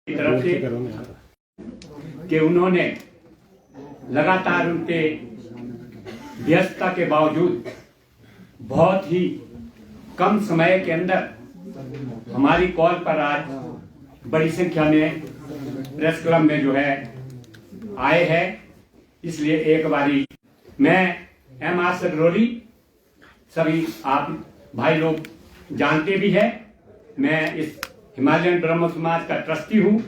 की तरफ से कि उन्होंने लगातार उनके व्यस्तता के बावजूद बहुत ही कम समय के अंदर हमारी कॉल पर आज बड़ी संख्या में प्रेस क्लब में जो है आए हैं। इसलिए एक बारी मैं M.R. सगरोली, सभी आप भाई लोग जानते भी है, मैं इस हिमालयन ब्रह्म समाज का ट्रस्टी हूँ।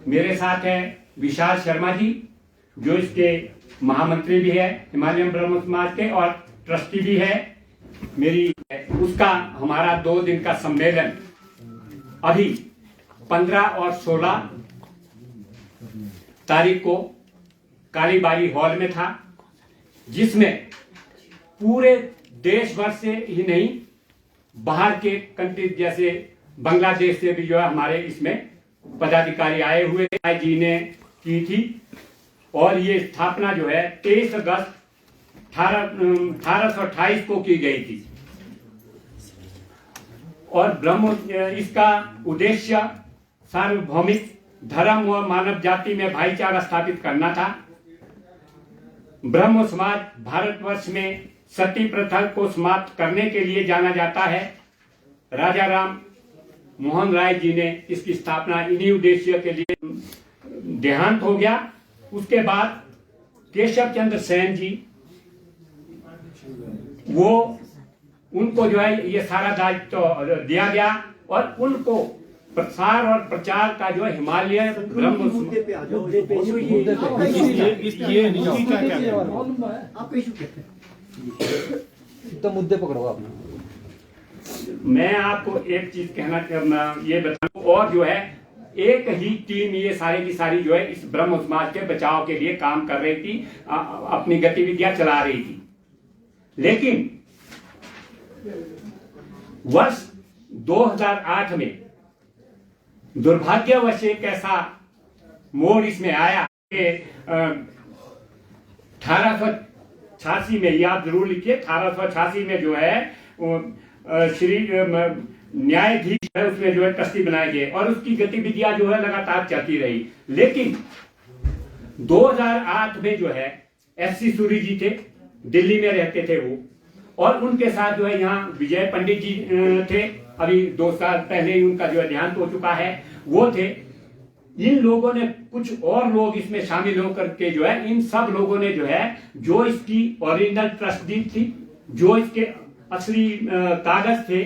मेरे साथ है विशाल शर्मा जी, जो इसके महामंत्री भी है हिमालयन ब्रह्म समाज के और ट्रस्टी भी है। मेरी उसका हमारा 2 दिन का सम्मेलन अभी 15 और 16 तारीख को कालीबाड़ी हॉल में था, जिसमें पूरे देश भर से ही नहीं, बाहर के कंट्री जैसे बांग्लादेश से भी जो है हमारे इसमें पदाधिकारी आए हुए जी ने की थी। और ये स्थापना जो है 23 अगस्त 1828 को की गई थी। और इसका उद्देश्य सार्वभौमिक धर्म व मानव जाति में भाईचारा स्थापित करना था। ब्रह्म समाज भारतवर्ष में सती प्रथा को समाप्त करने के लिए जाना जाता है। राजा राम मोहन राय जी ने इसकी स्थापना इन्हीं उद्देश्य के लिए देहांत हो गया। उसके बाद केशव चंद्र सेन जी, वो उनको जो है ये सारा दायित्व दिया गया और उनको प्रसार और प्रचार का जो है हिमालय ब्रह्म मुद्दे पकड़ो आप। मैं आपको एक चीज कहना ये बताऊं, और जो है एक ही टीम ये सारी की सारी जो है इस ब्रह्म समाज के बचाव के लिए काम कर रही थी, अपनी गतिविधियां चला रही थी। लेकिन वर्ष 2008 में दुर्भाग्यवश एक ऐसा मोड़ इसमें आया कि 1886 में, ये आप जरूर लिखिए, 1886 में जो है श्री न्यायाधीश है उसमें जो है ट्रस्टी बनाए गए और उसकी गतिविधियां जो है लगातार चलती रही। लेकिन 2008 में जो है S.C. सूरी जी थे, दिल्ली में रहते थे वो, और उनके साथ जो है यहाँ विजय पंडित जी थे, अभी 2 साल पहले ही उनका जो है देहांत हो चुका है, वो थे। इन लोगों ने, कुछ और लोग इसमें शामिल होकर के जो है, इन सब लोगों ने जो है, जो इसकी ओरिजिनल ट्रस्ट डीड थी, जो इसके असली कागज थे,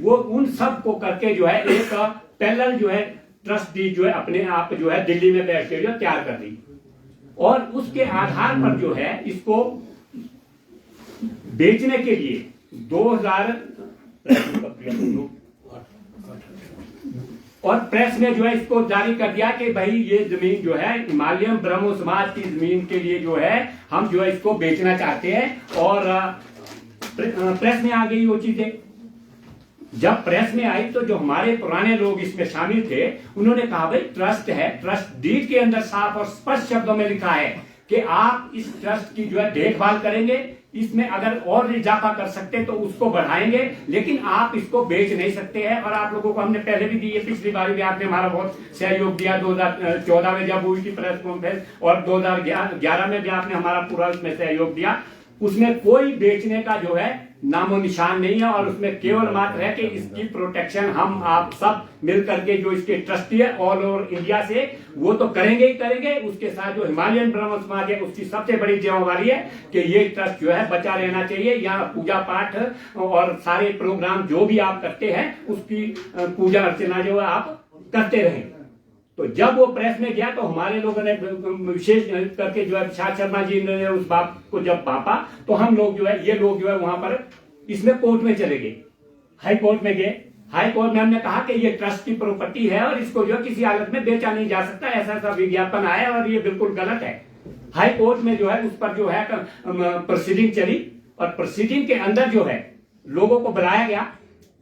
वो उन सब को करके जो है एक पैरेलल जो है ट्रस्ट डीड जो है अपने आप जो है दिल्ली में बैठ के जो तैयार कर दी। और उसके आधार पर जो है इसको बेचने के लिए 2000 और प्रेस ने जो है इसको जारी कर दिया कि भाई ये जमीन जो है हिमालयन ब्रह्म समाज की जमीन के लिए जो है हम जो है इसको बेचना चाहते हैं। और प्रेस में आ गई वो चीजें। जब प्रेस में आई तो जो हमारे पुराने लोग इसमें शामिल थे, उन्होंने कहा भाई ट्रस्ट है, ट्रस्ट डीड के अंदर साफ और स्पष्ट शब्दों में लिखा है कि आप इस ट्रस्ट की जो है देखभाल करेंगे, इसमें अगर और इजाफा कर सकते तो उसको बढ़ाएंगे, लेकिन आप इसको बेच नहीं सकते हैं। और आप लोगों को हमने पहले भी दी है, पिछली बार भी आपने हमारा बहुत सहयोग दिया, 2014 में जब हुई थी प्रेस कॉन्फ्रेंस, और 2011 में भी आपने हमारा पूरा उसमें सहयोग दिया। उसमें कोई बेचने का जो है नामो निशान नहीं है, और उसमें केवल मात्र है कि इसकी प्रोटेक्शन हम आप सब मिल करके जो इसके ट्रस्टी है ऑल ओवर इंडिया से, वो तो करेंगे ही करेंगे। उसके साथ जो हिमालयन ब्रह्म समाज है उसकी सबसे बड़ी जिम्मेवारी है कि ये ट्रस्ट जो है बचा रहना चाहिए। यहाँ पूजा पाठ और सारे प्रोग्राम जो भी आप करते हैं उसकी पूजा अर्चना जो है आप करते रहें। तो जब वो प्रेस में गया तो हमारे लोगों ने विशेष करके जो है विशाल शर्मा जी ने उस बात को जब भांपा, तो हम लोग जो है, ये लोग जो है वहां पर इसमें कोर्ट में चले गए, हाई कोर्ट में गए। हाई कोर्ट में हमने कहा कि ये ट्रस्ट की प्रॉपर्टी है और इसको जो है किसी हालत में बेचा नहीं जा सकता, ऐसा विज्ञापन आया और ये बिल्कुल गलत है। हाई कोर्ट में जो है उस पर जो है प्रोसीडिंग चली, और प्रोसीडिंग के अंदर जो है लोगों को बुलाया गया,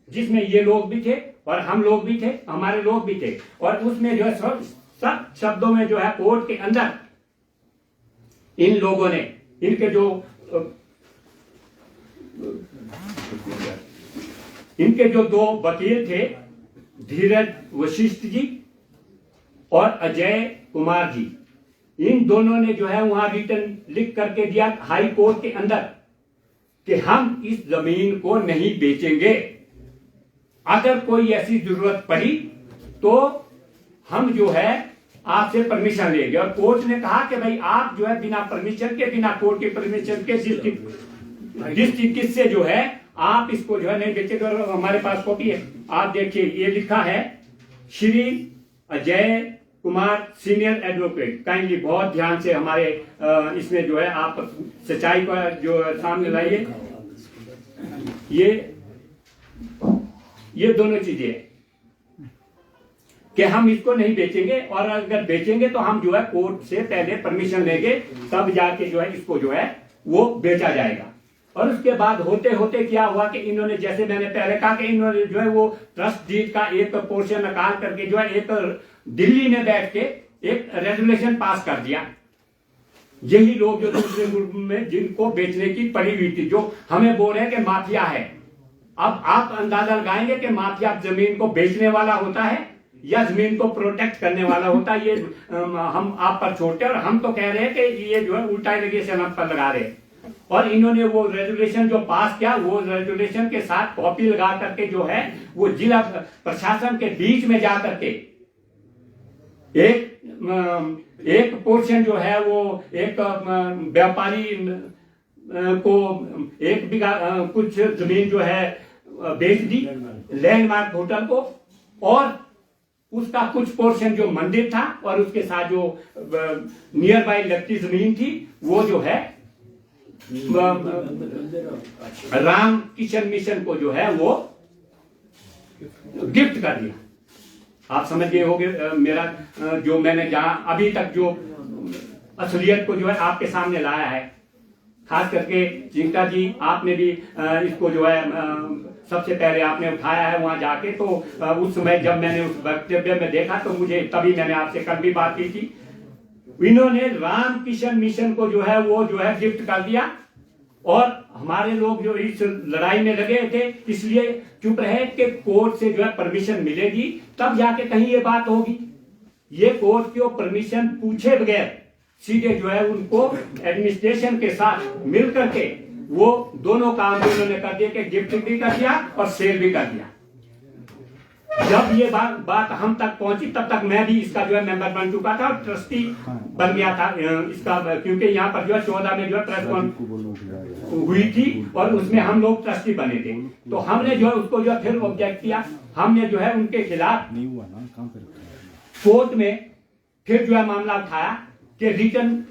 जिसमें ये लोग भी थे और हम लोग भी थे, हमारे लोग भी थे। और उसमें जो है सब शब्दों में जो है कोर्ट के अंदर इन लोगों ने, इनके जो 2 वकील थे, धीरज वशिष्ठ जी और अजय कुमार जी, इन दोनों ने जो है वहां रिटर्न लिख करके दिया हाई कोर्ट के अंदर कि हम इस जमीन को नहीं बेचेंगे, अगर कोई ऐसी जरूरत पड़ी तो हम जो है आपसे परमिशन लेंगे। और कोर्ट ने कहा कि भाई आप जो है बिना परमिशन के, बिना कोर्ट के परमिशन के डिस्ट्रिक्ट से जो है आप इसको जो है नहीं बेचेंगे। और हमारे पास कॉपी है, आप देखिए, ये लिखा है Shri Ajay Kumar senior advocate. Kindly बहुत ध्यान से हमारे इसमें जो है आप सच्चाई का जो सामने लाइए। ये दोनों चीजें कि हम इसको नहीं बेचेंगे, और अगर बेचेंगे तो हम जो है कोर्ट से पहले परमिशन लेंगे, तब जाके जो है इसको जो है वो बेचा जाएगा। और उसके बाद होते होते क्या हुआ कि इन्होंने, जैसे मैंने पहले कहा कि इन्होंने जो है वो ट्रस्ट डीड का एक पोर्शन निकाल करके जो है एक दिल्ली में बैठ के एक रेजोल्यूशन पास कर दिया। यही लोग जो दूसरे ग्रुप में जिनको बेचने की पड़ी हुई थी, जो हमें बोल रहे हैं कि माफिया है। अब आप अंदाजा लगाएंगे कि माफिया जमीन को बेचने वाला होता है या जमीन को प्रोटेक्ट करने वाला होता है। ये हम आप पर छोड़ते हैं, और हम तो कह रहे हैं कि ये जो है उल्टा एलिगेशन हम पर लगा रहे हैं। और इन्होंने वो रेजोल्यूशन जो पास किया, वो रेजोल्यूशन के साथ कॉपी लगा करके जो है वो जिला प्रशासन के बीच में जा करके एक पोर्शन जो है वो एक व्यापारी को एक बीघा कुछ जमीन जो है बेच दी लैंडमार्क होटल को, और उसका कुछ पोर्शन जो मंदिर था और उसके साथ जो नियर बाय लगती जमीन थी वो जो है राम किशन मिशन को जो है वो गिफ्ट कर दिया। आप समझ गए होंगे मेरा जो मैंने जहां अभी तक जो असलियत को जो है आपके सामने लाया है। खास करके जिंका जी, आपने भी इसको जो है सबसे पहले आपने उठाया है वहां जाके। तो उस समय जब मैंने उस वक्तव्य में देखा तो मुझे, तभी मैंने आपसे कल भी बात की थी, इन्होंने राम किशन मिशन को जो है वो जो है गिफ्ट कर दिया। और हमारे लोग जो इस लड़ाई में लगे थे इसलिए चुप रहे कि कोर्ट से जो है परमिशन मिलेगी तब जाके कहीं ये बात होगी। ये कोर्ट की परमिशन पूछे बगैर सीधे जो है उनको एडमिनिस्ट्रेशन के साथ मिल करके वो दोनों काम भी उन्होंने कर दिया कि गिफ्ट भी कर दिया और सेल भी कर दिया। जब ये बात हम तक पहुंची तब तक मैं भी इसका जो है मेंबर बन चुका था और ट्रस्टी बन गया था इसका, क्योंकि यहाँ पर जो है 14 में जो है प्रेस कॉन्फ्रेंस हुई थी और उसमें हम लोग ट्रस्टी बने थे। तो हमने जो है उसको जो है फिर ऑब्जेक्ट किया। हमने जो है उनके खिलाफ कोर्ट में फिर जो है मामला उठाया कि रिटर्न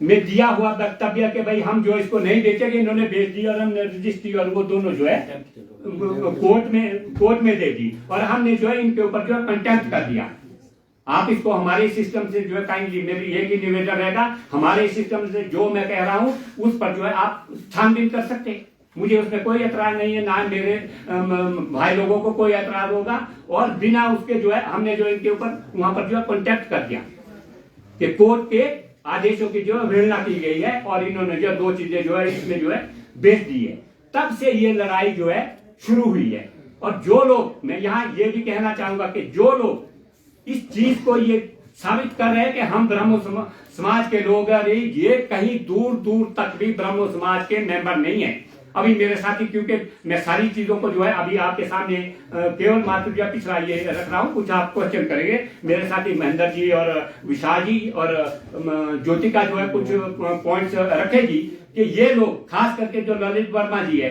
में दिया हुआ वक्तव्य कि भाई हम जो इसको नहीं बेचेंगे, इन्होंने बेच दी और हमने रजिस्ट्री और वो दोनों जो है कोर्ट में दे दी और हमने जो है इनके ऊपर जो है कंटेम्प्ट कर दिया। आप इसको हमारे सिस्टम से जो है काइंडली, मेरी एक ही निवेदन रहेगा, हमारे सिस्टम से जो मैं कह रहा हूं उस पर जो है आप छानबीन कर सकते हैं। मुझे उसमें कोई एतराज नहीं है, ना मेरे भाई लोगों को कोई एतराज होगा। और बिना उसके जो है हमने जो इनके ऊपर वहां पर जो है कॉन्टेक्ट कर दिया कि कोर्ट के आदेशों की जो है अवहेलना की गई है और इन्होंने जो दो चीजें जो है इसमें जो है बेच दी है। तब से ये लड़ाई जो है शुरू हुई है। और जो लोग, मैं यहाँ ये भी कहना चाहूंगा कि जो लोग इस चीज को ये साबित कर रहे हैं कि हम ब्रह्मो समाज के लोग हैं, ये कहीं दूर दूर तक भी ब्रह्मो समाज के मेंबर नहीं है। अभी मेरे साथी, क्योंकि मैं सारी चीजों को जो है अभी आपके सामने केवल मात्र जो पिछड़ा ये रख रहा हूँ, कुछ आप क्वेश्चन करेंगे। मेरे साथी महेंद्र जी और विशाल जी और ज्योतिका जो है कुछ पॉइंट्स रखेगी कि ये लोग, खास करके जो ललित वर्मा जी है,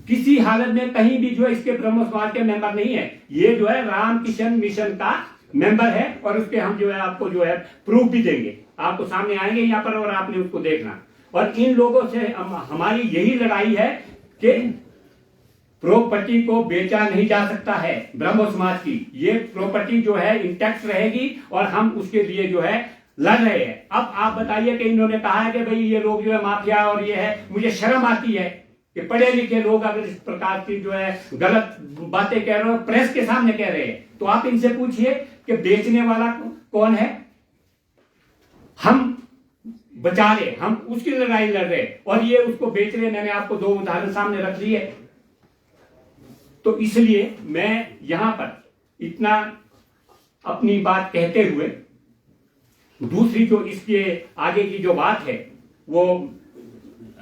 किसी हालत में कहीं भी जो है इसके ब्रह्म समाज के मेंबर नहीं है। ये जो है रामकिशन मिशन का मेंबर है और उसके हम जो है आपको जो है प्रूफ भी देंगे, आपको सामने आएंगे यहाँ पर और आपने उसको देखना। और इन लोगों से हमारी यही लड़ाई है कि प्रॉपर्टी को बेचा नहीं जा सकता है ब्रह्मो समाज की। ये प्रॉपर्टी जो है इंटैक्ट रहेगी और हम उसके लिए जो है लड़ रहे हैं। अब आप बताइए कि इन्होंने कहा है कि भाई ये लोग जो है माफिया और ये है। मुझे शर्म आती है कि पढ़े लिखे लोग अगर इस प्रकार की जो है गलत बातें कह रहे हो, प्रेस के सामने कह रहे हैं, तो आप इनसे पूछिए कि बेचने वाला कौन है। हम बचा रहे, हम उसकी लड़ाई लड़ रहे और ये उसको बेच रहे। मैंने आपको दो उदाहरण सामने रख दिए। तो इसलिए मैं यहां पर इतना अपनी बात कहते हुए दूसरी जो इसके आगे की जो बात है वो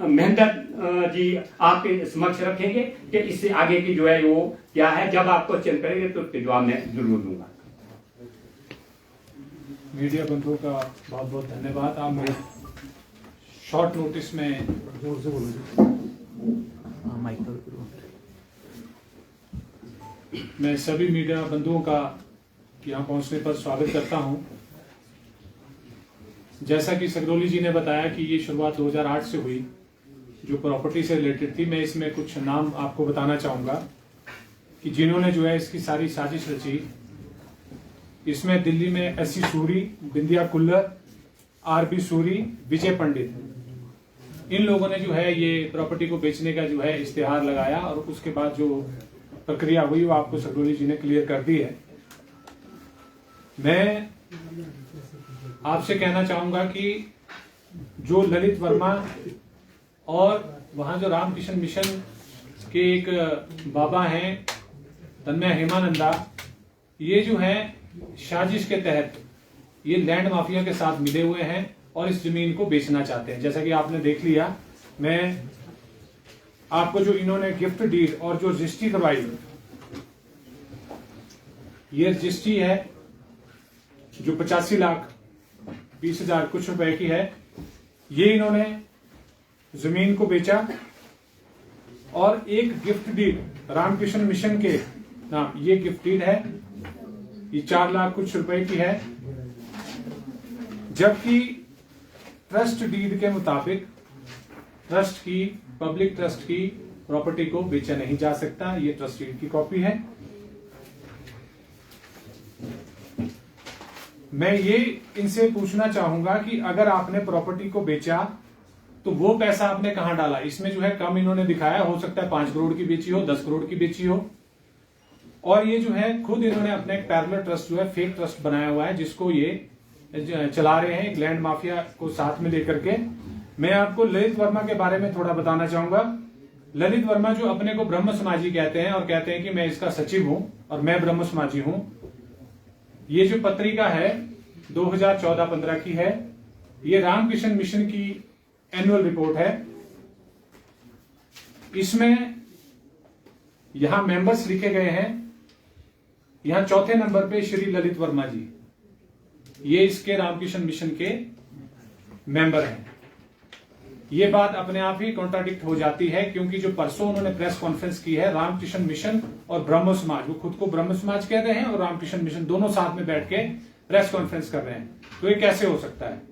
महेंद्र जी आपके समक्ष रखेंगे कि इससे आगे की जो है वो क्या है। जब आप क्वेश्चन करेंगे तो उसके जवाब मैं जरूर दूंगा। मीडिया बंधुओं का बहुत बहुत धन्यवाद। आप मुझे शॉर्ट नोटिस में जोर से बोलो। हाँ, माइक पर। मैं सभी मीडिया बंधुओं का यहाँ पहुँचने पर स्वागत करता हूँ। जैसा कि सगरोली जी ने बताया कि ये शुरुआत 2008 से हुई, जो प्रॉपर्टी से रिलेटेड थी। मैं इसमें कुछ नाम आपको बताना चाहूँगा कि जिन्होंने जो है इसकी सारी साजिश रची। इसमें दिल्ली में एस.सी. सूरी, बिंदिया कुल्लर, आर.बी. सूरी, विजय पंडित, इन लोगों ने जो है ये प्रॉपर्टी को बेचने का जो है इश्तेहार लगाया और उसके बाद जो प्रक्रिया हुई वो आपको सगरोली जी ने क्लियर कर दी है। मैं आपसे कहना चाहूंगा कि जो ललित वर्मा और वहां जो रामकृष्ण मिशन के एक बाबा हैं तन्मय हेमानंदा, ये जो है साजिश के तहत ये लैंड माफिया के साथ मिले हुए हैं और इस जमीन को बेचना चाहते हैं। जैसा कि आपने देख लिया, मैं आपको जो इन्होंने गिफ्ट डीड और जो रजिस्ट्री करवाई, ये रजिस्ट्री है जो 85,20,000 कुछ रुपए की है। ये इन्होंने जमीन को बेचा और एक गिफ्ट डीड रामकृष्ण मिशन के नाम, ये गिफ्ट डीड है, ये 4 लाख कुछ रुपए की है। जबकि ट्रस्ट डीड के मुताबिक ट्रस्ट की, पब्लिक ट्रस्ट की प्रॉपर्टी को बेचा नहीं जा सकता। ये ट्रस्ट डीड की कॉपी है। मैं ये इनसे पूछना चाहूंगा कि अगर आपने प्रॉपर्टी को बेचा तो वो पैसा आपने कहां डाला। इसमें जो है कम इन्होंने दिखाया, हो सकता है 5 करोड़ की बेची हो, 10 करोड़ की बेची हो। और ये जो है खुद इन्होंने अपने एक पैरेलल ट्रस्ट जो है फेक ट्रस्ट बनाया हुआ है, जिसको ये चला रहे हैं एक लैंड माफिया को साथ में लेकर के। मैं आपको ललित वर्मा के बारे में थोड़ा बताना चाहूंगा। ललित वर्मा जो अपने को ब्रह्म समाजी कहते हैं और कहते हैं कि मैं इसका सचिव हूं और मैं ब्रह्म समाजी हूं। ये जो पत्रिका है 2014-15 की है। ये रामकृष्ण मिशन की एनुअल रिपोर्ट है। इसमें यहां मेंबर्स लिखे गए हैं। यहां चौथे नंबर पे श्री ललित वर्मा जी, ये इसके रामकृष्ण मिशन के मेंबर हैं। ये बात अपने आप ही कॉन्ट्राडिक्ट हो जाती है, क्योंकि जो परसों उन्होंने प्रेस कॉन्फ्रेंस की है, रामकृष्ण मिशन और ब्रह्म समाज, वो खुद को ब्रह्म समाज कह रहे हैं और रामकृष्ण मिशन दोनों साथ में बैठ के प्रेस कॉन्फ्रेंस कर रहे हैं। तो ये कैसे हो सकता है?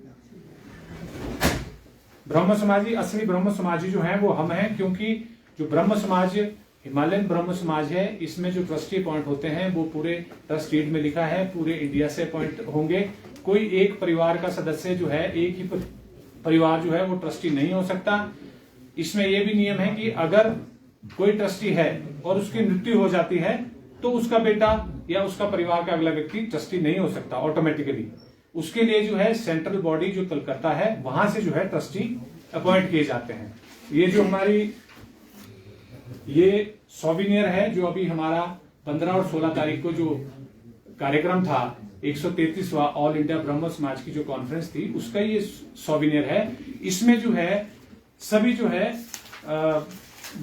ब्रह्म समाजी, असली ब्रह्म समाजी जो है वो हम हैं, क्योंकि जो ब्रह्म समाज हिमालयन ब्रह्म समाज है, इसमें जो ट्रस्टी अपॉइंट होते हैं वो पूरे ट्रस्ट डीड में लिखा है पूरे इंडिया से अपॉइंट होंगे। कोई एक परिवार का सदस्य जो है, एक ही परिवार जो है वो ट्रस्टी नहीं हो सकता। इसमें यह भी नियम है कि अगर कोई ट्रस्टी है और उसकी मृत्यु हो जाती है तो उसका बेटा या उसका परिवार का अगला व्यक्ति ट्रस्टी नहीं हो सकता ऑटोमेटिकली। उसके लिए जो है सेंट्रल बॉडी जो कलकत्ता है, वहां से जो है ट्रस्टी अपॉइंट किए जाते हैं। ये जो हमारी ये सोविनियर है, जो अभी हमारा 15 और 16 तारीख को जो कार्यक्रम था 133वां ऑल इंडिया ब्रह्म समाज की जो कॉन्फ्रेंस थी, उसका ये सोविनियर है। इसमें जो है सभी जो है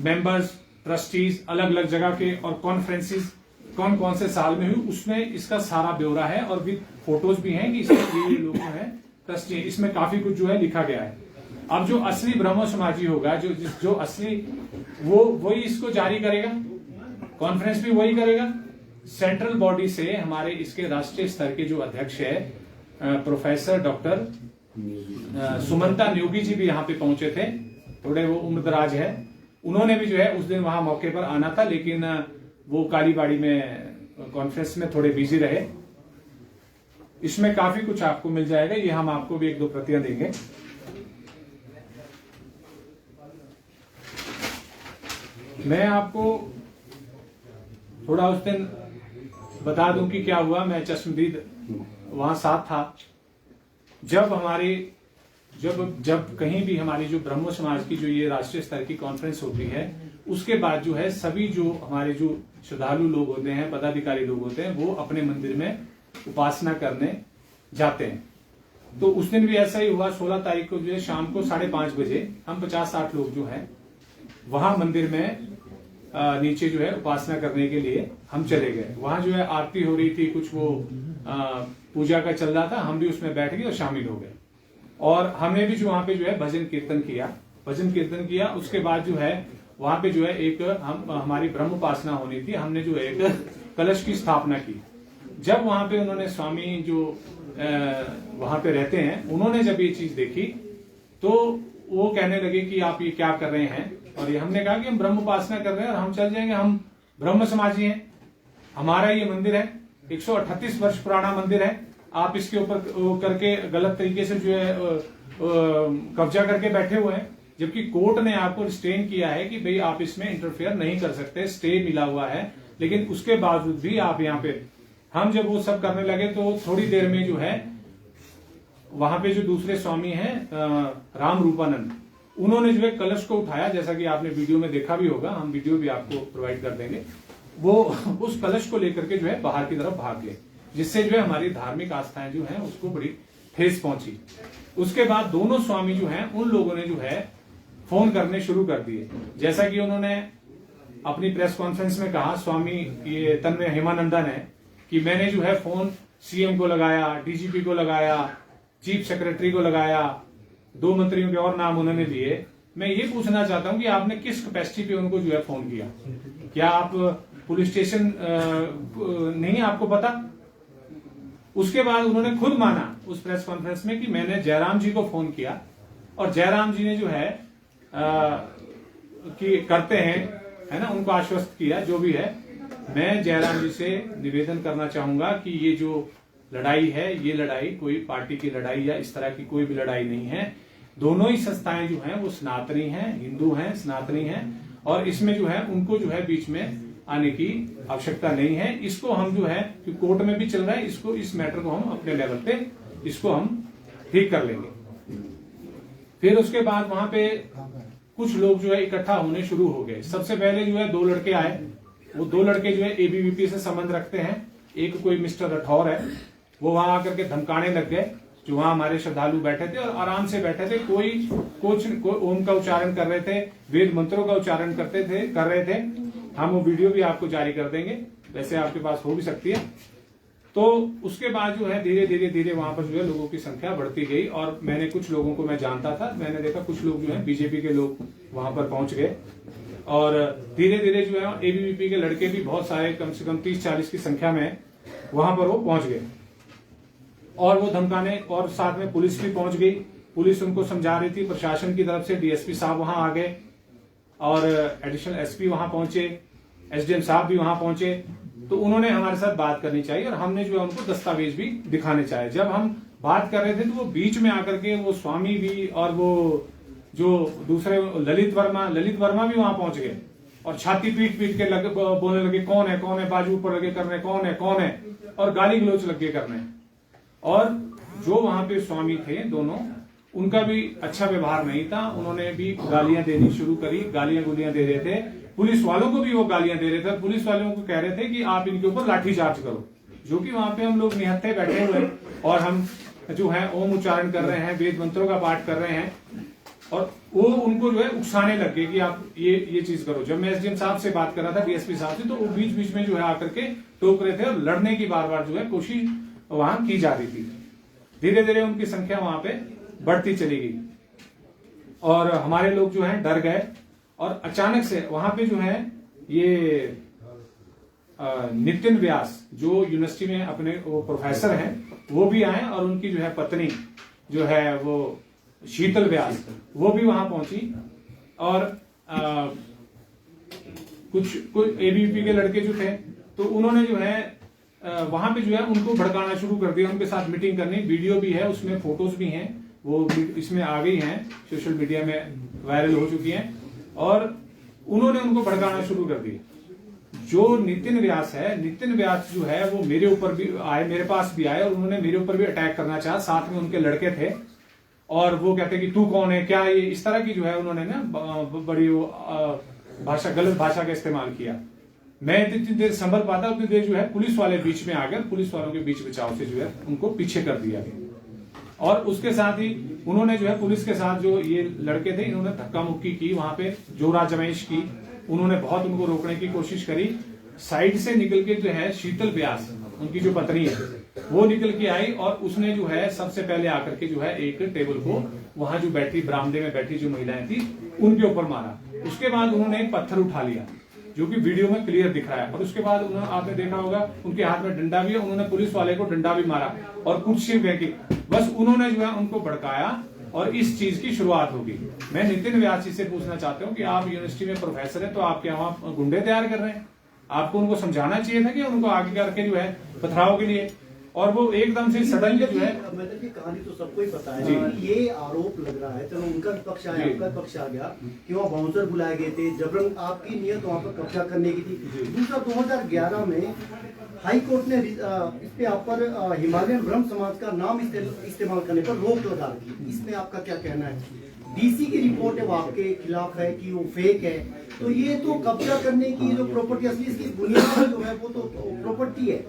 मेंबर्स, ट्रस्टीज, अलग अलग जगह के और कॉन्फ्रेंसेस कौन कौन से साल में हुई, उसमें इसका सारा ब्यौरा है और विद फोटोज भी हैं कि इसमें ये लोग हैं ट्रस्टी। इसमें काफी कुछ जो है लिखा गया है। अब जो असली ब्रह्म समाजी होगा, जो असली, वो वही इसको जारी करेगा, कॉन्फ्रेंस भी वही करेगा। सेंट्रल बॉडी से हमारे इसके राष्ट्रीय स्तर के जो अध्यक्ष है प्रोफेसर डॉक्टर सुमंता न्योगी जी भी यहाँ पे पहुंचे थे। थोड़े वो उम्रदराज है, उन्होंने भी जो है उस दिन वहां मौके पर आना था, लेकिन वो कालीबाड़ी में कॉन्फ्रेंस में थोड़े बिजी रहे। इसमें काफी कुछ आपको मिल जाएगा। ये हम आपको भी 1-2 प्रतियां देंगे। मैं आपको थोड़ा उस दिन बता दूं कि क्या हुआ। मैं चश्मदीद वहां साथ था। जब कहीं भी हमारी जो ब्रह्मो समाज की जो ये राष्ट्रीय स्तर की कॉन्फ्रेंस होती है, उसके बाद जो है सभी जो हमारे जो श्रद्धालु लोग होते हैं, पदाधिकारी लोग होते हैं, वो अपने मंदिर में उपासना करने जाते हैं। तो उस दिन भी ऐसा ही हुआ। 16 तारीख को जो है शाम को 5:30 बजे हम 50-60 लोग जो हैं वहां मंदिर में नीचे जो है उपासना करने के लिए हम चले गए। वहां जो है आरती हो रही थी, कुछ वो पूजा का चल रहा था, हम भी उसमें बैठ गए और शामिल हो गए। और हमने भी जो वहां पे जो है भजन कीर्तन किया। उसके बाद जो है वहां पे जो है एक हमारी ब्रह्म उपासना होनी थी, हमने जो है एक कलश की स्थापना की। जब वहां पे उन्होंने स्वामी जो वहां पे रहते हैं, उन्होंने जब ये चीज देखी तो वो कहने लगे कि आप ये क्या कर रहे हैं। और ये हमने कहा कि हम ब्रह्म उपासना कर रहे हैं और हम चल जाएंगे, हम ब्रह्म समाजी हैं, हमारा ये मंदिर है, 138 वर्ष पुराना मंदिर है, आप इसके ऊपर करके गलत तरीके से जो है कब्जा करके बैठे हुए हैं। जबकि कोर्ट ने आपको स्टेन किया है कि भाई आप इसमें इंटरफेयर नहीं कर सकते, स्टे मिला हुआ है, लेकिन उसके बावजूद भी आप यहाँ पे, हम जब वो सब करने लगे तो थोड़ी देर में जो है वहां पे जो दूसरे स्वामी हैं राम रूपानंद, उन्होंने जो है कलश को उठाया, जैसा कि आपने वीडियो में देखा भी होगा, हम वीडियो भी आपको प्रोवाइड कर देंगे। वो उस कलश को लेकर के जो है बाहर की तरफ भाग गए, जिससे जो है हमारी धार्मिक आस्थाएं जो है उसको बड़ी ठेस पहुंची। उसके बाद दोनों स्वामी जो हैं उन लोगों ने जो है फोन करने शुरू कर दिए। जैसा कि उन्होंने अपनी प्रेस कॉन्फ्रेंस में कहा, स्वामी ये तन्मय हेमानंदन है, कि मैंने जो है फोन सीएम को लगाया, डीजीपी को लगाया, चीफ सेक्रेटरी को लगाया, 2 मंत्रियों के और नाम उन्होंने दिए। मैं ये पूछना चाहता हूं कि आपने किस कैपेसिटी पे उनको जो है फोन किया? क्या आप पुलिस स्टेशन नहीं आपको पता? उसके बाद उन्होंने खुद माना उस प्रेस कॉन्फ्रेंस में कि मैंने जयराम जी को फोन किया और जयराम जी ने जो है कि करते हैं, है ना, उनको आश्वस्त किया। जो भी है, मैं जयराम जी से निवेदन करना चाहूंगा कि ये जो लड़ाई है, ये लड़ाई कोई पार्टी की लड़ाई या इस तरह की कोई भी लड़ाई नहीं है। दोनों ही संस्थाएं जो हैं वो सनातनी हैं, हिंदू हैं, सनातनी हैं, और इसमें जो है उनको जो है बीच में आने की आवश्यकता नहीं है। इसको हम जो है कि कोर्ट में भी चल रहा है, इसको, इस मैटर को हम अपने लेवल पे इसको हम ठीक कर लेंगे। फिर उसके बाद वहां पे कुछ लोग जो है इकट्ठा होने शुरू हो गए। सबसे पहले जो है 2 लड़के आए। वो 2 लड़के जो है एबीवीपी से संबंध रखते हैं। एक कोई मिस्टर राठौर है, वो वहां आकर के धमकाने लग गए। जो वहां हमारे श्रद्धालु बैठे थे और आराम से बैठे थे, कोई ओम का उच्चारण कर रहे थे, वेद मंत्रों का उच्चारण कर रहे थे। हम वो वीडियो भी आपको जारी कर देंगे, वैसे आपके पास हो भी सकती है। तो उसके बाद जो है धीरे धीरे वहां पर जो है लोगों की संख्या बढ़ती गई। और मैंने कुछ लोगों को मैं जानता था, मैंने देखा कुछ लोग जो है बीजेपी के लोग वहां पर पहुंच गए। और धीरे धीरे जो है एबीवीपी के लड़के भी बहुत सारे, कम से कम 30-40 की संख्या में वहां पर वो पहुंच गए और वो धमकाने, और साथ में पुलिस भी पहुंच गई। पुलिस उनको समझा रही थी, प्रशासन की तरफ से डीएसपी साहब वहां आ गए और एडिशनल एसपी वहां पहुंचे, एसडीएम साहब भी वहां पहुंचे। तो उन्होंने हमारे साथ बात करनी चाहिए और हमने जो है उनको दस्तावेज भी दिखाने चाहिए। जब हम बात कर रहे थे तो वो बीच में आकर के वो स्वामी भी और वो जो दूसरे ललित वर्मा भी वहां पहुंच गए और छाती पीट पीट के बोलने लगे, कौन है, बाजू ऊपर लगे करने, कौन है, और गाली गलोच लगे करने। और जो वहां पे स्वामी थे दोनों, उनका भी अच्छा व्यवहार नहीं था। उन्होंने भी गालियां देनी शुरू करी, गालियां गुलियां दे रहे थे। पुलिस वालों को भी वो गालियां दे रहे थे। पुलिस वालों को कह रहे थे कि आप इनके ऊपर लाठीचार्ज करो, जो कि वहां पे हम लोग निहत्थे बैठे हुए और हम जो है ओम उच्चारण कर रहे हैं, वेद मंत्रों का पाठ कर रहे हैं, और वो उनको जो है उकसाने लग गए कि आप ये चीज करो। जब मैं एसडीएम साहब से बात कर रहा था, डीएसपी साहब से, तो वो बीच बीच में जो है आकर के टोक रहे थे और लड़ने की बार बार जो है कोशिश वहां की जा रही थी। धीरे धीरे उनकी संख्या वहां पे बढ़ती चली गई और हमारे लोग जो है डर गए। और अचानक से वहां पे जो है ये नितिन व्यास, जो यूनिवर्सिटी में अपने वो प्रोफेसर हैं, वो भी आए और उनकी जो है पत्नी जो है वो शीतल व्यास, वो भी वहां पहुंची। और कुछ एबीवीपी के लड़के जो थे, तो उन्होंने जो है वहां पे जो है उनको भड़काना शुरू कर दिया, उनके साथ मीटिंग करनी। वीडियो भी है, उसमें फोटोज भी हैं, वो इसमें आ गई हैं, सोशल मीडिया में वायरल हो चुकी हैं। और उन्होंने उनको भड़काना शुरू कर दिया। जो नितिन व्यास है, नितिन व्यास जो है वो मेरे ऊपर भी आए, मेरे पास भी आए और उन्होंने मेरे ऊपर भी अटैक करना चाहा। साथ में उनके लड़के थे और वो कहते कि तू कौन है, क्या ये, इस तरह की जो है उन्होंने ना बड़ी वो भाषा, गलत भाषा का इस्तेमाल किया। मैं जितनी देर संभल पाता उतनी देर जो है पुलिस वाले बीच में आकर पुलिस वालों के बीच बचाव से जो है उनको पीछे कर दिया गया। और उसके साथ ही उन्होंने जो है पुलिस के साथ जो ये लड़के थे इन्होंने धक्का मुक्की की, वहां पे जोर आजमाइश की, उन्होंने बहुत उनको रोकने की कोशिश करी। साइड से निकल के जो है शीतल व्यास उनकी जो पत्नी है वो निकल के आई और उसने जो है सबसे पहले आकर के जो है एक टेबल को वहां जो बैठी बरामदे में बैठी जो महिलाएं थी उनके ऊपर मारा। उसके बाद उन्होंने एक पत्थर उठा लिया जो कि वीडियो में क्लियर दिख रहा है, और उसके बाद उन्होंने आपने देखा होगा उनके हाथ में डंडा भी है, उन्होंने पुलिस वाले को डंडा भी मारा और कुर्सी फेंकी। बस उन्होंने जो है उनको भड़काया और इस चीज की शुरुआत होगी। मैं नितिन व्यास जी से पूछना चाहता हूँ कि आप यूनिवर्सिटी में प्रोफेसर हैं तो आप क्या वहां गुंडे तैयार कर रहे हैं? आपको उनको समझाना चाहिए था कि उनको आगे करके जो है पथराव के लिए, और वो एकदम से सडनली जो है मतलब की कहानी तो सबको ही पता है। ये आरोप लग रहा है, चलो उनका पक्ष आया, आपका पक्ष आ गया कि वहाँ बाउंसर बुलाए गए थे, जबरन आपकी नियत वहाँ पर कब्जा करने की थी। दूसरा 2011 में हाई कोर्ट ने इस पे आप पर हिमालयन ब्रह्म समाज का नाम इस्तेमाल करने पर रोक लगा दी। इसमें आपका क्या कहना है? डीसी की रिपोर्ट है वो आपके खिलाफ है कि वो फेक है, तो ये तो कब्जा करने की जो प्रॉपर्टी असली इसकी बुनियाद जो है वो तो प्रॉपर्टी है।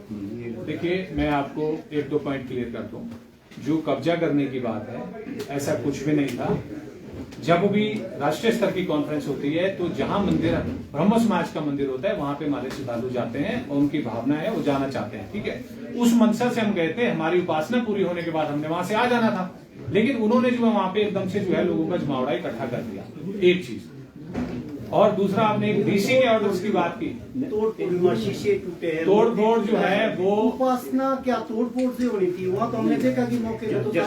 देखिए मैं आपको एक दो पॉइंट क्लियर करता हूँ। जो कब्जा करने की बात है ऐसा कुछ भी नहीं था। जब भी राष्ट्रीय स्तर की कॉन्फ्रेंस होती है तो जहां मंदिर ब्रह्म समाज का मंदिर होता है वहां पे हमारे श्रद्धालु जाते हैं और उनकी भावना है वो जाना चाहते हैं, ठीक है। उस मंशा से हम गए थे, हमारी उपासना पूरी होने के बाद हमने वहां से आ जाना था, लेकिन उन्होंने जो है वहां पे एकदम से जो है लोगों का जमावड़ा इकट्ठा कर दिया, एक चीज। और दूसरा आपने डीसी के ऑर्डर्स की बात की, शीशे टूटे हैं, तोड़ फोड़ जो है वो उपासना क्या तोड़ फोड़ से होनी थी? वहाँ तो हमने देखा कि मौके पे तो मैं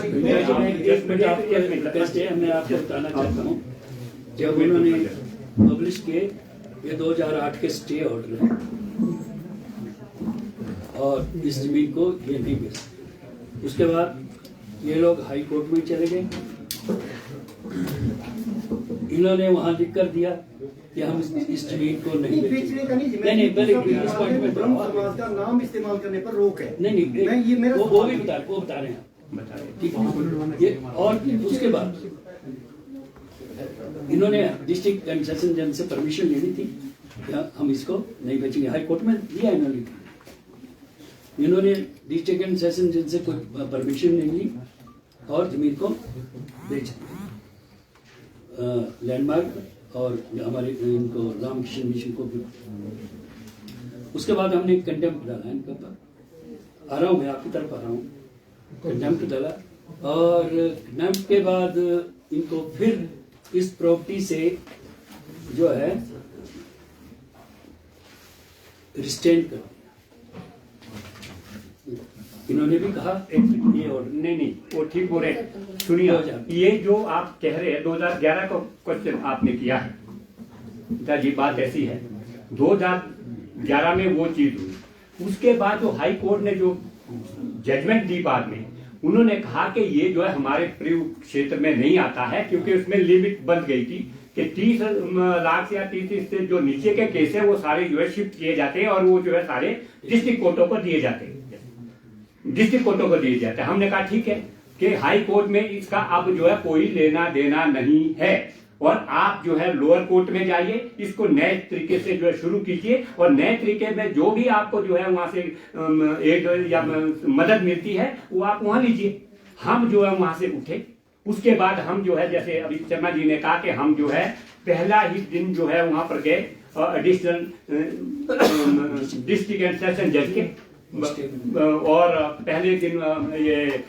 आपको बताना चाहता हूँ, जब उन्होंने पब्लिश किए ये 2008 के स्टे ऑर्डर है और इस जमीन को ये नहीं बेच। उसके बाद ये लोग हाई कोर्ट में चले गए, इन्होंने वहां लिख कर दिया कि हम इस जमीन को नहीं बेचने का नहीं पहले इस पॉइंट में ब्रह्म समाज का नाम इस्तेमाल करने पर रोक है। नहीं मैं ये मेरा वो भी बता रहे हैं, ठीक है। ये और उसके बाद इन्होंने डिस्ट्रिक्ट एंड सेशन जज से परमिशन लेनी थी कि हम इसको नहीं बेचेंगे। हाई कोर्ट में दिया इन्होंने डिस्ट्रिक्ट एंड सेशन जज से कोई परमिशन नहीं ली और जमीन को बेच दिया। लैंडमार्क और हमारे इनको रामकृष्ण मिशन को भी। उसके बाद हमने कंटेम्प्ट डाला इनके ऊपर। आ रहा हूँ मैं आपकी तरफ आ रहा हूँ। कंटेम्प्ट डाला और कंटेम्प्ट के बाद इनको फिर इस प्रॉपर्टी से जो है रिस्ट्रेन कर इन्होंने भी कहा ये ऑर्डर नहीं वो ठीक बोल रहे। सुनिए, ये जो आप कह रहे हैं 2011 का क्वेश्चन आपने किया है जी, बात ऐसी है 2011 में वो चीज हुई। उसके बाद जो हाई कोर्ट ने जो जजमेंट दी बाद में उन्होंने कहा कि ये जो है हमारे प्रयुक्त क्षेत्र में नहीं आता है, क्योंकि उसमें लिमिट बन गई थी कि 30 लाख या 30 से जो नीचे के केस है वो सारे जो है शिफ्ट किए जाते हैं और वो जो है सारे डिस्ट्रिक्ट कोर्टों पर दिए जाते हैं, डिस्ट्रिक्ट कोर्टों को दिए जाते हैं। हमने कहा ठीक है कि हाई कोर्ट में इसका अब जो है कोई लेना देना नहीं है और आप जो है लोअर कोर्ट में जाइए, इसको नए तरीके से जो है शुरू कीजिए और नए तरीके में जो भी आपको जो है वहां से एड या मदद मिलती है वो आप वहां लीजिए। हम जो है वहां से उठे। उसके बाद हम जो है जैसे अभी शर्मा जी ने कहा कि हम जो है पहला ही दिन जो है वहां पर गए एडिशनल डिस्ट्रिक्ट एंड सेशन जज के, और पहले दिन ये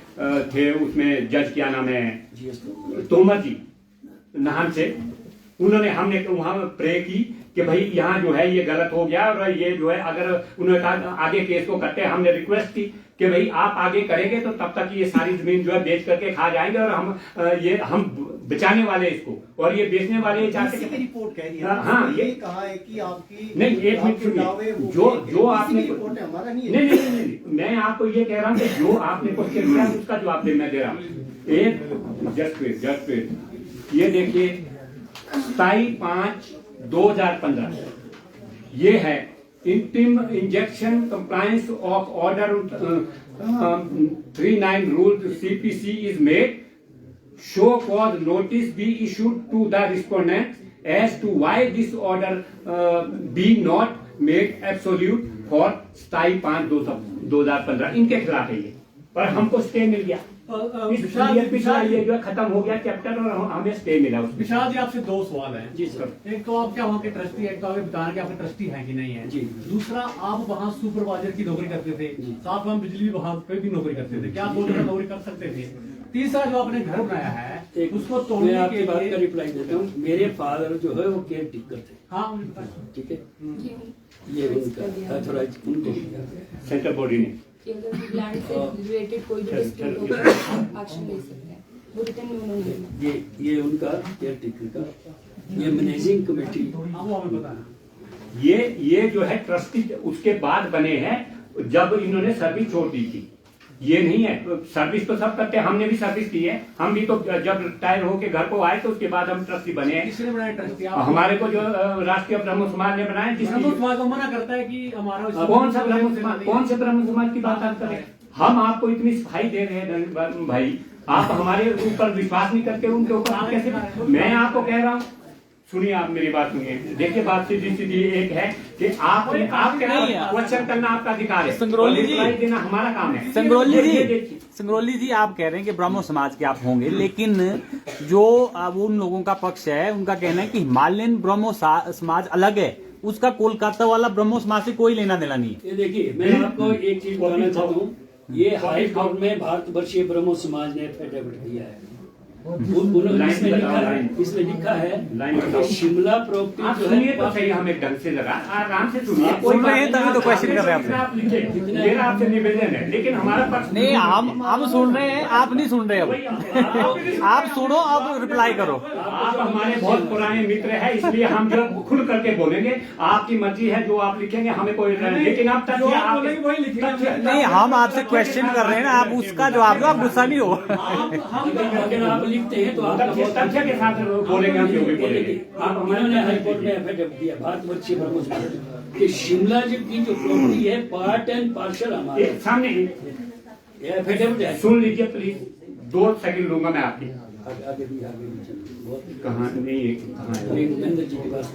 थे उसमें जज क्या नाम है तोमर जी नाहन से, हमने वहां प्रे की कि भाई यहाँ जो है ये गलत हो गया और ये जो है अगर उन्होंने कहा आगे केस को करते हैं, हमने रिक्वेस्ट की कि भाई आप आगे करेंगे तो तब तक ये सारी जमीन जो है बेच करके खा जाएंगे और हम बचाने वाले इसको और ये बेचने वाले चाहते हैं। रिपोर्ट कह रही है हाँ ये कहा है कि आपकी नहीं एक मिनट सुनिए, जो आपने हमारा नहीं मैं आपको ये कह रहा हूँ कि जो आपने क्वेश्चन किया उसका जवाब मैं दे रहा हूँ। एक जस्ट वेट ये देखिए 27/5/2015 ये है interim injunction compliance of order 39 rule CPC is made, show cause notice be issued to the respondent as to why this order be not made absolute for 27/5/2015 इनके खिलाफ है ये, पर हमको स्टे मिल गया। पिछला ये जो खत्म हो गया चैप्टर और हमें स्टे मिला उसमें। विशाल जी आपसे दो सवाल हैं। जी सर। एक तो आप क्या वहाँ के ट्रस्टी, एक तो आप बता रहे कि आपके ट्रस्टी हैं कि नहीं है। जी। दूसरा, आप वहाँ सुपरवाइजर की नौकरी करते थे, साथ में बिजली विभाग पे भी नौकरी करते थे, क्या आप दो जगह नौकरी कर सकते थे? तीसरा, जो आपने घर बनाया है उसको मैं तोड़ने आपकी के बात का लिए, रिप्लाई देता हूँ। मेरे फादर जो है वो केयर टेकर थे, हाँ मुझे पता है। ठीक है, ये उनका ऑथराइज उनको दिया गया। सेंट्रल बॉडी ने कि अगर लैंड से रिलेटेड कोई भी डिस्प्यूट हो तो एक्शन ले सकते हैं, वो रिटर्न में उन्होंने दिया। ये उनका केयर टेकर का, ये मैनेजिंग कमेटी। हाँ वो हमें पता है। ये जो है ट्रस्टी उसके बाद बने हैं जब इन्होंने सर्विस छोड़ दी थी। ये नहीं है, सर्विस तो सब करते हैं, हमने भी सर्विस की है। हम भी तो जब रिटायर होके घर को आए तो उसके बाद हम ट्रस्टी बने हैं। किसने बनाया ट्रस्टी? हमारे को जो राष्ट्रीय ब्रह्म समाज ने बनाया, ब्रह्म जिसकी समाज को मना करता है कि हमारा कौन सा ब्रह्म समाज, कौन से ब्रह्म समाज की बात आप करें? हम आपको इतनी सफाई दे रहे हैं भाई, आप हमारे ऊपर विश्वास नहीं करते, उनके ऊपर आप कैसे? मैं आपको कह रहा हूँ, सुनिए आप मेरी बात सुनिए। देखिए बात सीधी एक है कि आप क्वेश्चन करना आपका अधिकार है, संगरोली जी, रिप्लाई देना हमारा काम है। संगरोली जी आप कह रहे हैं कि ब्रह्मो समाज के आप होंगे, लेकिन जो अब उन लोगों का पक्ष है उनका कहना है कि हिमालयन ब्रह्मो समाज अलग है, उसका कोलकाता वाला ब्रह्मो समाज से कोई लेना देना नहीं है। ये देखिए, मैं आपको एक चीज बताना चाहता हूँ। ये हाई कोर्ट में भारतवर्षीय ब्रह्मो समाज ने एफिडेविट दिया है। इसमें लिखा है कि शिमला प्रॉपर्टी आप जो सुनिए है, तो सही, हमें ढंग से लगा, आराम से सुनिए। सुन रहे हैं तभी तो क्वेश्चन कर रहे हैं आप लिखिए, मेरा आपसे निवेदन है, लेकिन हमारा पक्ष नहीं, हम सुन रहे हैं, आप नहीं सुन रहे। अब आप सुनो, आप रिप्लाई करो। आप हमारे बहुत पुराने मित्र हैं, इसलिए हम जो खुल करके बोलेंगे। आपकी मर्जी है, जो आप लिखेंगे हमें कोई, लेकिन आप नहीं, हम आपसे क्वेश्चन कर रहे हैं ना, आप उसका जवाब दो, आप गुस्सा नहीं हो। अगर आप लिखते हैं तो आप तथ्य के साथ बोलेंगे, हम जो भी बोलेंगे। आप उन्होंने हाईकोर्ट में एफिडेविट दिया भारतवर्षीय ब्रह्मो समाज कि शिमला जी की जो प्रॉपर्टी है पार्ट एंड पार्सल हमारे एक सामने एफिडेविट है। सुन लीजिए प्लीज, 2 सेकंड लूंगा मैं आपकी। आगे भी चलिए, बहुत कहाँ नहीं है, कहाँ है? नरेंद्र जी की बात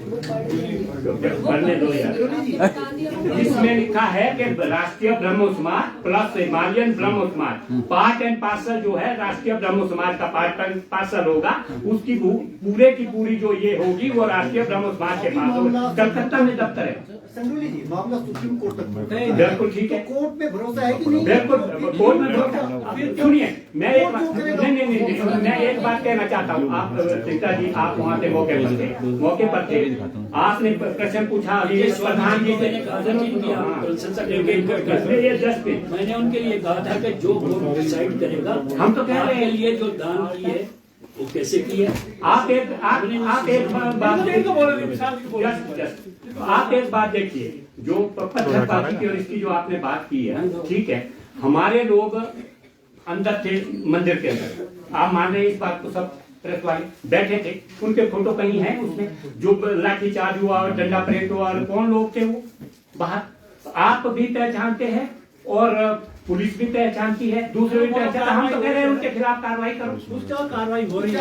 पढ़ने दो यार। इसमें लिखा है कि राष्ट्रीय ब्रह्मो समाज प्लस हिमालयन ब्रह्मो समाज पार्ट एंड पार्सल जो है, राष्ट्रीय ब्रह्मो समाज का पार्ट एंड पार्सल होगा, उसकी पूरे की पूरी जो ये होगी वो राष्ट्रीय ब्रह्मो समाज के पास होगा। कलकत्ता में दफ्तर है। संगरोली जी, मामला सुप्रीम कोर्ट तक पहुंचा। बिल्कुल ठीक है, कोर्ट में भरोसा है कि नहीं? बिल्कुल कोर्ट में भरोसा। सुनिए, मैं एक बात मैं एक बात कहना चाहता हूँ। आप चिंता जी, आप वहाँ से मौके पर थे, आपने प्रश्न पूछा अभी प्रधान जी से, मैंने उनके लिए कहा था कि जो कोर्ट डिसाइड करेगा, हम तो कह रहे हैं लिए जो दान की है वो कैसे की है। आप एक बात देखिए, जो पत्थरबाजी की और इसकी जो आपने बात की है, ठीक है, हमारे लोग अंदर थे मंदिर के अंदर, आप मान रहे हैं इस बात को, सब प्रेस वाले बैठे थे, उनके फोटो कहीं हैं उसमें, जो लाठीचार्ज हुआ और डंडा परेड हुआ, और कौन लोग थे वो बाहर, आप भी पहचानते हैं और पुलिस भी पहचानती है, दूसरे भी पहचानते। हम तो कह रहे हैं उनके खिलाफ कार्रवाई करो। उस पर कार्रवाई हो रही है।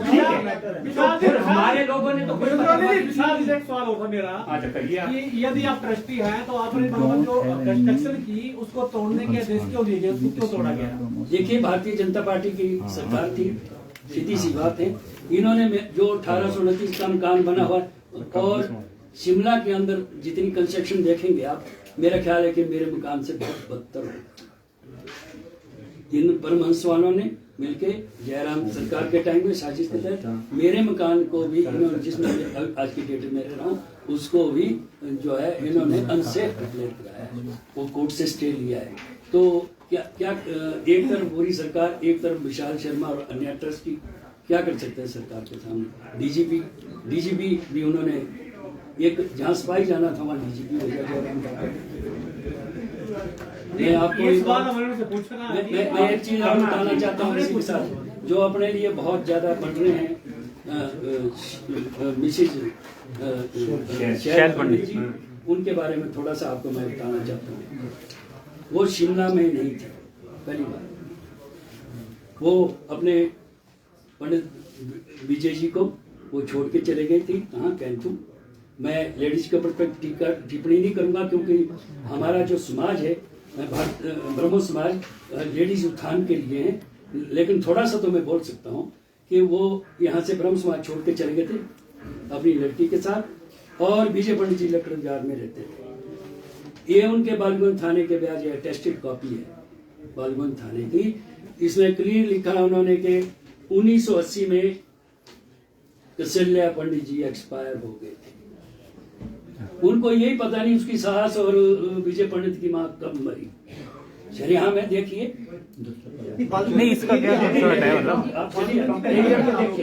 ठीक है, फिर हमारे लोगों ने तो कुछ विशाल, एक सवाल होगा मेरा। अच्छा करिए आप। कि यदि आप ट्रस्टी हैं तो आपने जो कंस्ट्रक्शन की उसको तोड़ने के आदेश क्यों दिए गए, उसको क्यों तोड़ा गया? देखिए, भारतीय जनता पार्टी की सरकार थी, सीधी सी बात है। इन्होंने जो 1829 का मकान बना हुआ और शिमला के अंदर जितनी कंस्ट्रक्शन देखेंगे आप, मेरा ख्याल है कि मेरे मकान से बहुत बदतर हो। इन परमहंस वालों ने मिलके जयराम सरकार के टाइम में साजिश के तहत मेरे मकान को भी इन्होंने, जिसमें आज की डेट में रह रहा हूँ, उसको भी जो है इन्होंने अनसेफ डिक्लेयर कराया है, वो कोर्ट से स्टे लिया है। तो क्या एक तरफ पूरी सरकार, एक तरफ विशाल शर्मा और अन्य ट्रस्टी क्या कर सकते हैं सरकार के सामने? डीजीपी भी उन्होंने एक, जहाँ सिपाही जाना था वहाँ डीजीपी हो गया। मैं आपको मैं एक चीज और बताना चाहता हूँ इसी के साथ, जो अपने लिए बहुत ज्यादा बन रहे हैं मिसेज शैल पंडित जी, उनके बारे में थोड़ा सा आपको मैं बताना चाहता हूँ। वो शिमला में नहीं थे पहली बार, वो अपने पंडित विजय जी को वो छोड़ के चले गई थी, कहाँ, कैंथू, मैं लेडीज के ऊपर टिप्पणी नहीं करूंगा, क्योंकि हमारा जो समाज है ब्रह्मो समाज लेडीज उत्थान के लिए है। लेकिन थोड़ा सा तो मैं बोल सकता हूँ कि वो यहाँ से ब्रह्म समाज छोड़ के चले गए थे अपनी लड़की के साथ, और विजय पंडित जी लखनऊ में रहते थे। ये उनके बालगंज थाने के ब्याज टेस्टेड कॉपी है बालगंज थाने की। इसमें क्लियर लिखा उन्होंने कि 1980 में कौशल्या पंडित जी एक्सपायर हो गए थे। उनको यही पता नहीं उसकी सास और विजय पंडित की माँ कब मरी। चलिए हाँ मैं देखिए नहीं इसका क्या मतलब है, मतलब आप चलिए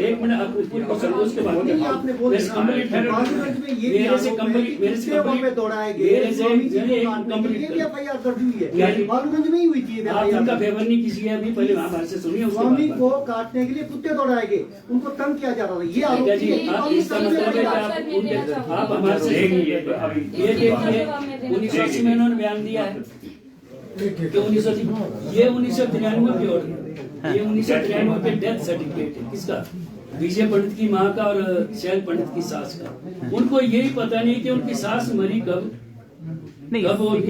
एक मिनट आप उसके बाद आपने बोला बालगंज में ये मेरे से कंप्लीट में दौड़ाए गए स्वामी जी को काटने के लिए भी एफआईआर दर्ज हुई है। बालगंज में ही हुई थी आप उनका फेवर नहीं किसी है। अभी पहले हमारे से सुनिए, स्वामी को काटने के लिए कुत्ते दौड़ाए गए, उनको तंग किया जा रहा था। ये आरोप जी आप इसका मतलब है कि आप हमारे से ये देखिए 1980 में इन्होंने बयान दिया है कि 1993 ये 1993 की ऑर्डर, ये 1993 के डेथ सर्टिफिकेट है। किसका? विजय पंडित की माँ का और शैल पंडित की सास का। उनको यही पता नहीं कि उनकी सास मरी कब। नहीं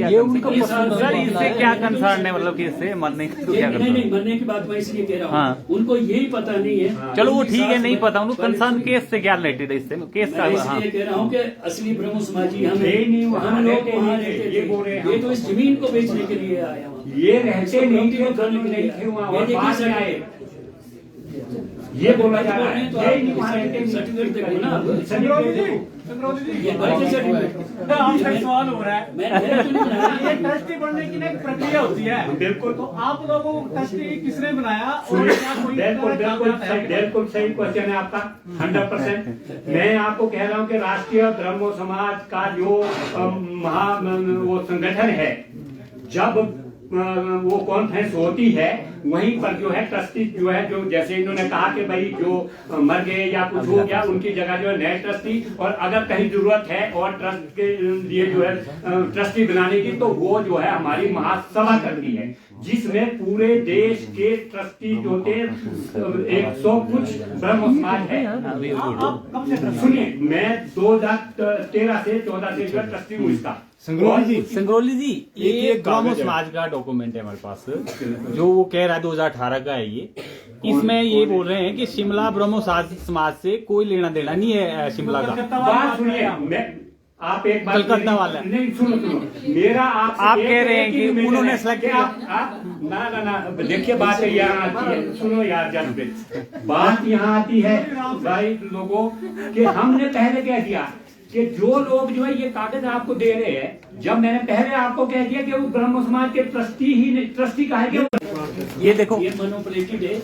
ये उनको सर इससे क्या कंसर्न है, मतलब कि इससे मरने की तो क्या नहीं मरने की बात मैं इसलिए कह रहा हूँ। हाँ। उनको यही पता नहीं है। चलो वो ठीक है, नहीं पता उनको कंसर्न केस से क्या रिलेटेड है, इससे केस का। हाँ इसलिए कह रहा हूँ कि असली ब्रह्म समाजी हम नहीं हम लोग वहाँ रहते ये बोल रहे हैं, ये तो इस जमीन को बेचने के लिए आया वहाँ। ये रहते नहीं थे, नहीं थे वहाँ, और बाद में आए। ये बोला जा रहा है सर्टिफिकेट देखो ना ये आपसे सवाल हो रहा है। ये ट्रस्टी बनने की एक प्रक्रिया होती है। बिल्कुल। तो आप लोगों को ट्रस्टी किसने बनाया और क्या कोई बिल्कुल सही क्वेश्चन है आपका 100%। मैं आपको कह रहा हूँ कि राष्ट्रीय ब्रह्मो समाज का जो वो संगठन है, जब वो कॉन्फ्रेंस होती है वहीं पर जो है ट्रस्टी जो है, जो जैसे इन्होंने कहा कि भाई जो मर गए या कुछ हो गया उनकी जगह जो है नए ट्रस्टी, और अगर कहीं जरूरत है और ट्रस्ट के लिए जो है ट्रस्टी बनाने की, तो वो जो है हमारी महासभा करती है, जिसमें पूरे देश के ट्रस्टी जो थे 100 कुछ ब्रह्म समाज है। सुनिए, मैं 2013 से 14 से जो है ट्रस्टी हूँ इसका। संगरोली जी ये ब्रह्म समाज का डॉक्यूमेंट है हमारे पास, जो वो कह रहा है 2018 का है ये। इसमें ये बोल रहे हैं कि शिमला ब्रह्म समाज से कोई लेना देना नहीं है शिमला का। बात सुनिए, आप एक बात कलकत्ता वाला नहीं, सुनो मेरा आप कह रहे हैं कि उन्होंने सेलेक्ट किया। ना देखिए बात यहाँ आती है, सुनो यार जानते, बात यहाँ आती है भाई लोगों कि हमने पहले कह दिया कि जो लोग जो है ये कागज आपको दे रहे हैं, जब मैंने पहले आपको कह दिया कि वो ब्रह्म समाज के ट्रस्टी का है कि ये देखो ये मैनिपुलेटेड है।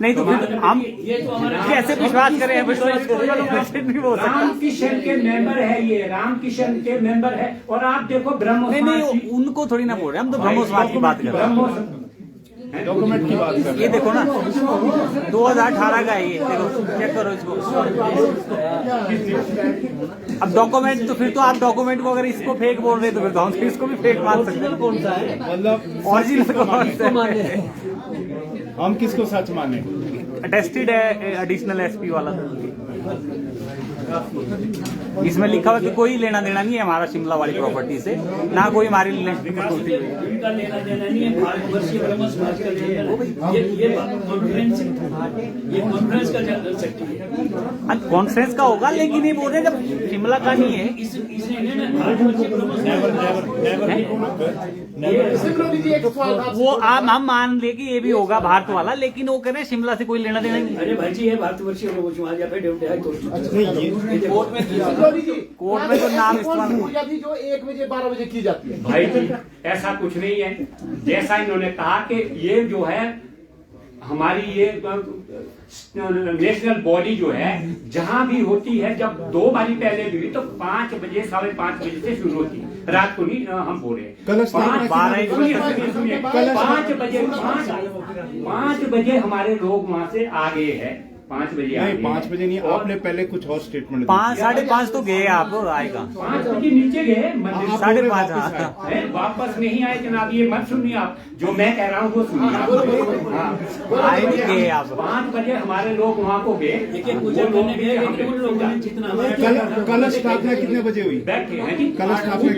नहीं तो फिर हम ये तो हमारा कैसे विश्वास करें? विश्वास नहीं हो सकता। रामकिशन के मेंबर है, ये रामकिशन के मेंबर है, और आप देखो ब्रह्म नहीं उनको थोड़ी ना बोल रहे, हम तो ब्रह्म समाज की बात कर रहे हैं, डॉक्यूमेंट की बात कर। ये देखो ना 2018 का है ये, देखो चेक करो इसको। अब डॉक्यूमेंट तो फिर तो आप डॉक्यूमेंट को अगर इसको फेक बोल रहे तो फिर तो हम इसको भी फेक मान सकते हैं। कौन सा है? मतलब ओरिजिनल कौन सा है? हम किसको सच माने? अटेस्टेड है एडिशनल एसपी वाला। इसमें लिखा हुआ कि कोई लेना देना नहीं है हमारा शिमला वाली प्रॉपर्टी से, ना कोई हमारी उनका लेना देना नहीं है भारतवर्षीय ब्रह्म समाज का लेना। ये कॉन्फ्रेंस का जनरल सेक्रेटरी है। कॉन्फ्रेंस का होगा, लेकिन ये बोल रहे हैं जब शिमला का नहीं है। भारतवर्षीय ब्रह्म वो हम मान ले कि ये भी होगा भारत वाला, लेकिन वो कह रहे हैं शिमला से कोई लेना देना नहीं। अरे भाई जी ये भारतवर्षीय ब्रह्म समाज कोर्ट में तो नाम इस्तेमाल पूजा थी जो 1 बजे 12 बजे की जाती है। भाई जी ऐसा कुछ नहीं है, जैसा इन्होंने कहा कि ये जो है हमारी ये नेशनल बॉडी जो है जहां भी होती है, जब 2 बारी पहले भी हुई तो 5 बजे 5:30 बजे से शुरू होती है, रात को नहीं हम बोल रहे हैं 5 बजे हमारे लोग वहां से आ गए हैं, 5 बजे नहीं आगे 5 बजे नहीं, और आपने पहले कुछ और स्टेटमेंट 5 साढ़े 5 तो गए आप आएगा 5 बजे नीचे गए मंदिर आप से। 5:30 वापस आए। हाँ। है, वापस नहीं आए जनाब, ये मत सुनिए आप, जो मैं कह रहा हूँ वो सुनिए आप। हाँ। आए नहीं गए आप 5 बजे हमारे लोग वहाँ को गए, देखिए पूजा करने गए लेकिन उन लोगों ने जितना हमारा कलश स्थापना कितने बजे हुई? बैठे हैं जी, कलश स्थापना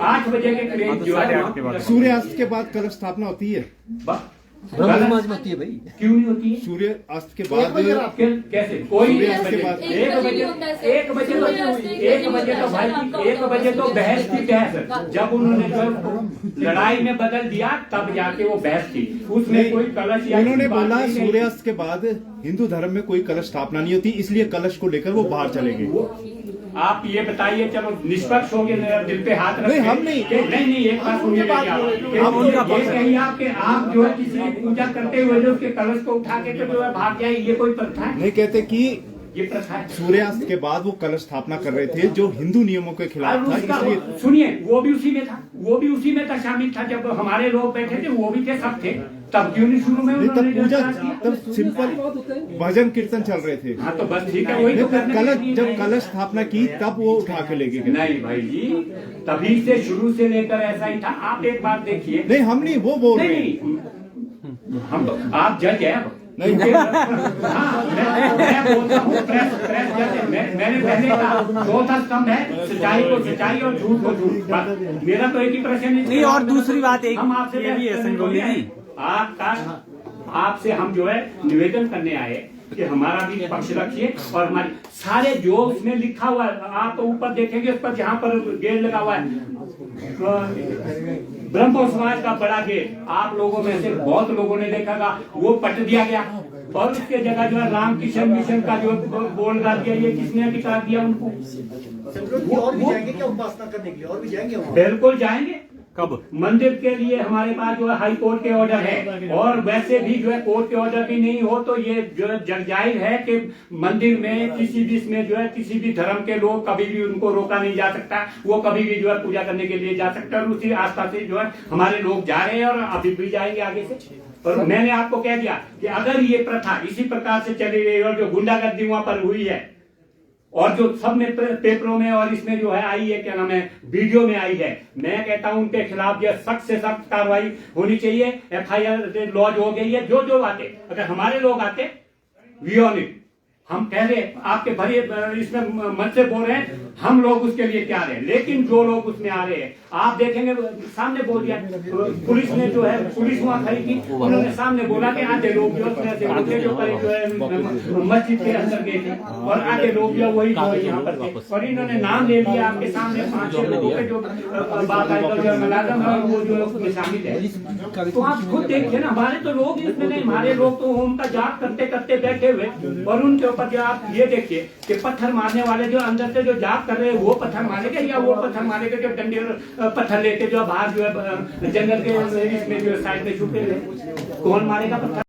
8 बजे के करीब जो साढ़े है 8 के बाद। सूर्यास्त के बाद कलश स्थापना होती है? ब्रह्म समाज में होती है भाई। क्यों नहीं होती है? सूर्यास्त के एक बाद बजे रात कैसे कोई सूर्यास्त के बाद 1 बजे तो 1 बजे तो भाई 1 बजे तो बहस थी बहस, जब उन्होंने जो लड़ाई में बदल दिया तब जाके वो बहस थी, उसमें कोई कलश या उन्होंने किसी बात बोला की नहीं। सूर्यास्त के बाद हिंदू धर्म में कोई कलश स्थापना नहीं होती, इसलिए कलश को लेकर वो बाहर चले गए। आप ये बताइए, चलो निष्पक्ष हो गए, दिल पे हाथ रख नहीं, हम नहीं। नहीं एक बात सुनिए मेरी आप। ये कहिए आपके आप जो है किसी की पूजा करते हुए जो उसके कलश को उठा के जो है भाग जाए, ये कोई प्रथा है? नहीं कहते कि ये प्रथा है। सूर्यास्त के बाद वो कलश स्थापना कर रहे थे जो हिंदू नियमों के और खिलाफ था, उसका इसलिए सुनिए, वो भी उसी में था, वो भी उसी में था, शामिल था। जब हमारे लोग बैठे थे वो भी थे, सब थे, तब क्यों नहीं शुरू में नहीं, तब उन्होंने पूजा जो किया? तब सिंपल भजन कीर्तन चल रहे थे। हाँ तो बस ठीक है, वही तो करने कलश के लिए जब नहीं। कलश स्थापना की तब वो उठा के लेके गए। नहीं भाई जी, तभी से शुरू से लेकर ऐसा ही था। आप एक बात देखिए, नहीं हम नहीं, वो बोल रहे हैं। नहीं हम तो, आप जज है अब। नहीं। हाँ, मैं बोलता हूँ प्रेस जज है। मैंने पहले कहा चौथा स्तंभ है, सच्चाई को सच्चाई और झूठ को झूठ। बस मेरा तो एक ही प्रश्न है। नहीं, और दूसरी बात एक हम आपसे ये भी है संगरोली जी, आपसे हम जो है निवेदन करने आए कि हमारा भी पक्ष रखिए, और हमारे सारे जो उसमें लिखा हुआ है, आप तो ऊपर देखेंगे उस पर जहाँ पर गेट लगा हुआ है ब्रह्मो समाज का बड़ा गेट, आप लोगों में से बहुत लोगों ने देखा था, वो पट दिया गया और उसके जगह जो है रामकृष्ण मिशन का जो बोर्ड डाल दिया। ये किसने हटा दिया उनको? और भी जाएंगे क्या उपासना करने के लिए? और भी जाएंगे वहाँ? बिल्कुल जाएंगे। कब? मंदिर के लिए हमारे पास जो है हाई कोर्ट के ऑर्डर है, और वैसे भी जो है कोर्ट के ऑर्डर भी नहीं हो तो ये जो है जगजाहिर है कि मंदिर में किसी भी इसमें जो है किसी भी धर्म के लोग कभी भी उनको रोका नहीं जा सकता, वो कभी भी जो है पूजा करने के लिए जा सकता है। और उसी आस्था से जो है हमारे लोग जा रहे हैं और अभी भी जाएंगे आगे से। और मैंने आपको कह दिया कि अगर ये प्रथा इसी प्रकार से चली रही और जो गुंडागर्दी वहां पर हुई है और जो सब में पेपरों में और इसमें जो है आई है, क्या नाम है, वीडियो में आई है, मैं कहता हूं उनके खिलाफ जो सख्त से सख्त कार्रवाई होनी चाहिए। FIR लॉज हो गई है। जो आते, अगर हमारे लोग आते वी ऑन इट, हम कह रहे आपके भरे इसमें मन से बोल रहे हैं, हम लोग उसके लिए तैयार हैं। लेकिन जो लोग उसमें आ रहे हैं, आप देखेंगे सामने बोल दिया पुलिस ने जो है, पुलिस वहां खड़ी थी, उन्होंने सामने बोला कि आधे लोग जो है मस्जिद के अंदर गए थे और आधे लोग जो वही जो यहाँ पर थे, और इन्होंने नाम ले लिया आपके सामने 5-6 लोगों के जो बात जो मुलाजम है वो जो उसमें शामिल है। तो आप खुद देखिए ना, हमारे तो लोग इसमें नहीं, हमारे लोग तो उनका जाप करते करते बैठे हुए, और उनके ऊपर जो आप ये देखिए कि पत्थर मारने वाले जो अंदर से जो जाप कर रहे हैं वो पत्थर मारेंगे या वो पत्थर मारेंगे जो डंडे पत्थर लेके जो बाहर जो है जंगल के इसमें जो साइड में छुपे हुए, कौन मारेगा पत्थर?